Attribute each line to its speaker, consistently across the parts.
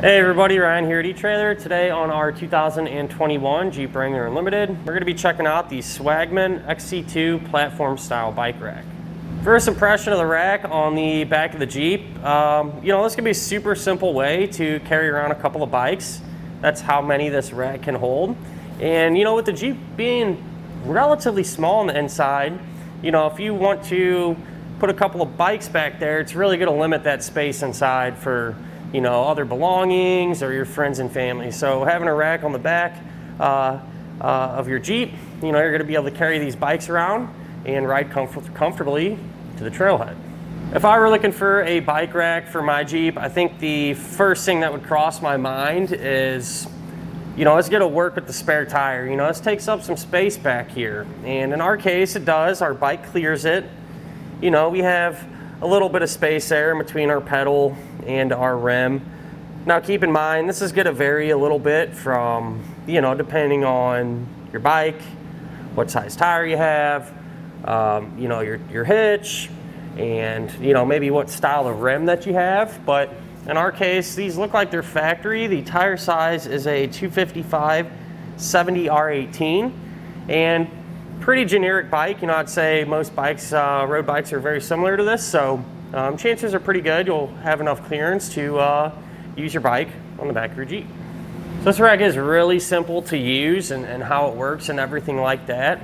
Speaker 1: Hey everybody, Ryan here at eTrailer. Today on our 2021 Jeep Wrangler Unlimited, we're going to be checking out the Swagman XC2 platform style bike rack. First impression of the rack on the back of the Jeep, this can be a super simple way to carry around a couple of bikes. That's how many this rack can hold. And with the Jeep being relatively small on the inside, if you want to put a couple of bikes back there, it's really going to limit that space inside for other belongings or your friends and family. So having a rack on the back of your Jeep, you're going to be able to carry these bikes around and ride comfortably to the trailhead. If I were looking for a bike rack for my Jeep, I think the first thing that would cross my mind is, it's going to work with the spare tire. This takes up some space back here. And in our case, it does. Our bike clears it. We have a little bit of space there in between our pedal and our rim. Now keep in mind, this is going to vary a little bit from, depending on your bike, what size tire you have, your hitch, and maybe what style of rim that you have. But in our case, these look like they're factory. The tire size is a 255 70 R18, and pretty generic bike. I'd say most bikes, road bikes, are very similar to this, so chances are pretty good you'll have enough clearance to use your bike on the back of your Jeep. So this rack is really simple to use and how it works and everything like that.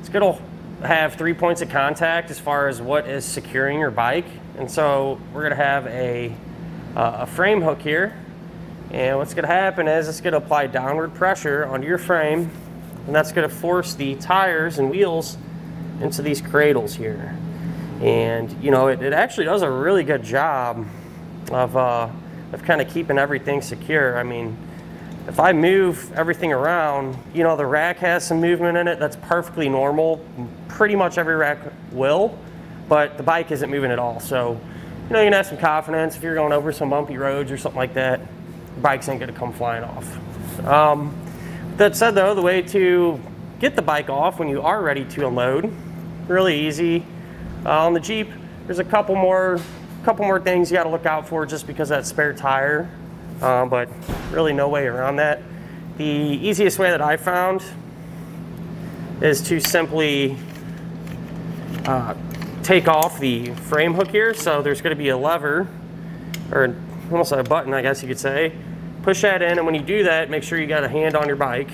Speaker 1: It's going to have 3 points of contact as far as what is securing your bike, and so we're going to have a frame hook here, and what's going to happen is it's going to apply downward pressure onto your frame, and that's going to force the tires and wheels into these cradles here. And it actually does a really good job of kind of keeping everything secure. I mean, if I move everything around, the rack has some movement in it. That's perfectly normal. Pretty much every rack will, but the bike isn't moving at all. So you can have some confidence if you're going over some bumpy roads or something like that. The bikes ain't going to come flying off. That said, though, the way to get the bike off when you are ready to unload, really easy. On the Jeep, there's a couple more things you got to look out for just because of that spare tire, but really no way around that. The easiest way that I found is to simply take off the frame hook here. So there's going to be a lever, or almost a button, I guess you could say. Push that in, and when you do that, make sure you got a hand on your bike.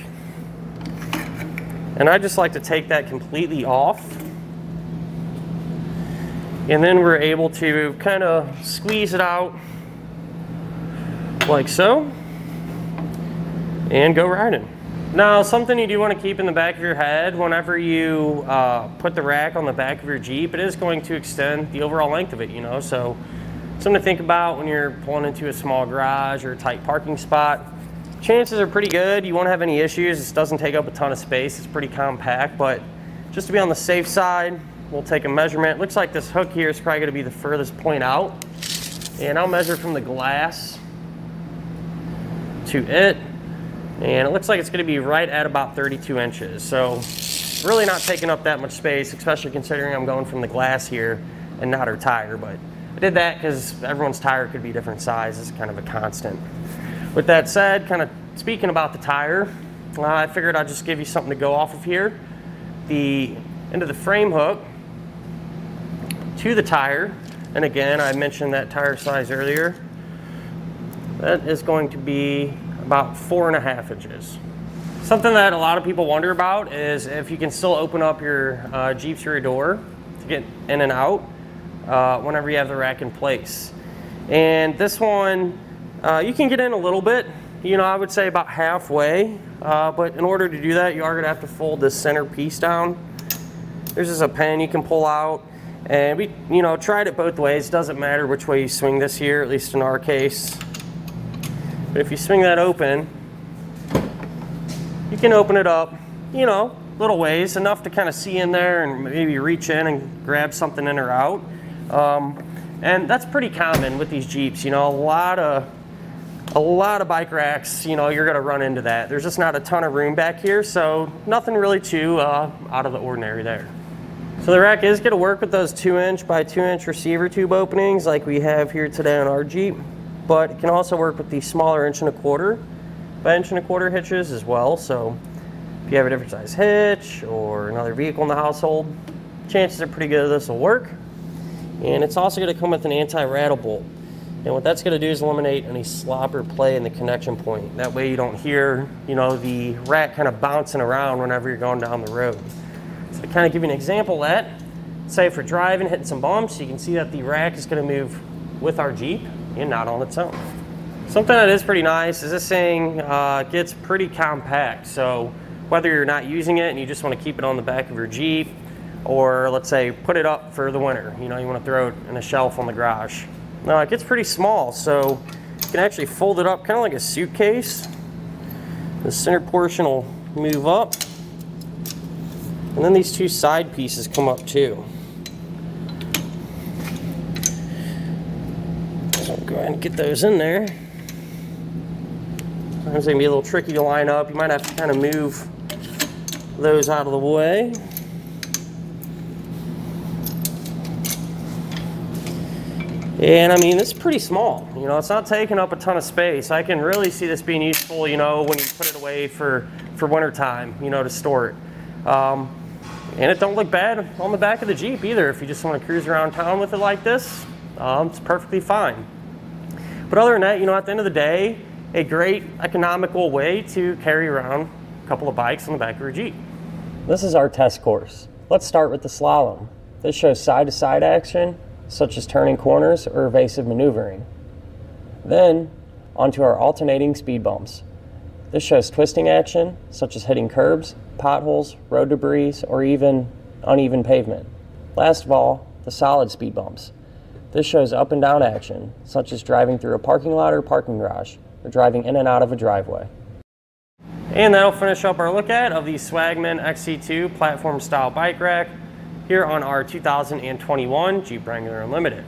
Speaker 1: And I just like to take that completely off. And then we're able to kind of squeeze it out like so and go riding. Now, something you do want to keep in the back of your head whenever you put the rack on the back of your Jeep, it is going to extend the overall length of it, so something to think about when you're pulling into a small garage or a tight parking spot. Chances are pretty good you won't have any issues. This doesn't take up a ton of space. It's pretty compact, but just to be on the safe side, we'll take a measurement. Looks like this hook here is probably going to be the furthest point out, and I'll measure from the glass to it, and it looks like it's going to be right at about 32 inches. So really not taking up that much space, especially considering I'm going from the glass here and not our tire. But I did that because everyone's tire could be different sizes, kind of a constant. With that said, kind of speaking about the tire, I figured I'd just give you something to go off of here. The end of the frame hook to the tire, and again, I mentioned that tire size earlier, that is going to be about 4.5 inches. Something that a lot of people wonder about is if you can still open up your Jeep's rear door to get in and out whenever you have the rack in place. And this one, you can get in a little bit, I would say about halfway, but in order to do that, you are gonna have to fold this center piece down. There's just a pin you can pull out, and we tried it both ways. It doesn't matter which way you swing this here, at least in our case. But if you swing that open, you can open it up, little ways, enough to kind of see in there and maybe reach in and grab something in or out. And that's pretty common with these Jeeps. A lot of bike racks, you're gonna run into that. There's just not a ton of room back here, so nothing really too out of the ordinary there. So the rack is gonna work with those 2-inch by 2-inch receiver tube openings like we have here today on our Jeep. but it can also work with the smaller 1.25" by 1.25" hitches as well. So if you have a different size hitch or another vehicle in the household, chances are pretty good this will work. And it's also going to come with an anti-rattle bolt. And what that's going to do is eliminate any slop or play in the connection point. That way you don't hear, the rack kind of bouncing around whenever you're going down the road. So to kind of give you an example of that, say if we're driving, hitting some bumps, you can see that the rack is going to move with our Jeep and not on its own. Something that is pretty nice is this thing gets pretty compact. So whether you're not using it and you just want to keep it on the back of your Jeep, or let's say put it up for the winter, you want to throw it in a shelf on the garage. Now it gets pretty small, so you can actually fold it up kind of like a suitcase. The center portion will move up, and then these two side pieces come up too. So I'll go ahead and get those in there. Sometimes they can be a little tricky to line up. You might have to kind of move those out of the way. And I mean, it's pretty small, it's not taking up a ton of space. I can really see this being useful, when you put it away for winter time, to store it. And it don't look bad on the back of the Jeep either. If you just want to cruise around town with it like this, it's perfectly fine. But other than that, at the end of the day, a great economical way to carry around a couple of bikes on the back of your Jeep. This is our test course. Let's start with the slalom. This shows side-to-side action, such as turning corners or evasive maneuvering. Then, onto our alternating speed bumps. This shows twisting action, such as hitting curbs, potholes, road debris, or even uneven pavement. Last of all, the solid speed bumps. This shows up and down action, such as driving through a parking lot or parking garage, or driving in and out of a driveway. And that'll finish up our look at of the Swagman XC2 platform style bike rack here on our 2021 Jeep Wrangler Unlimited.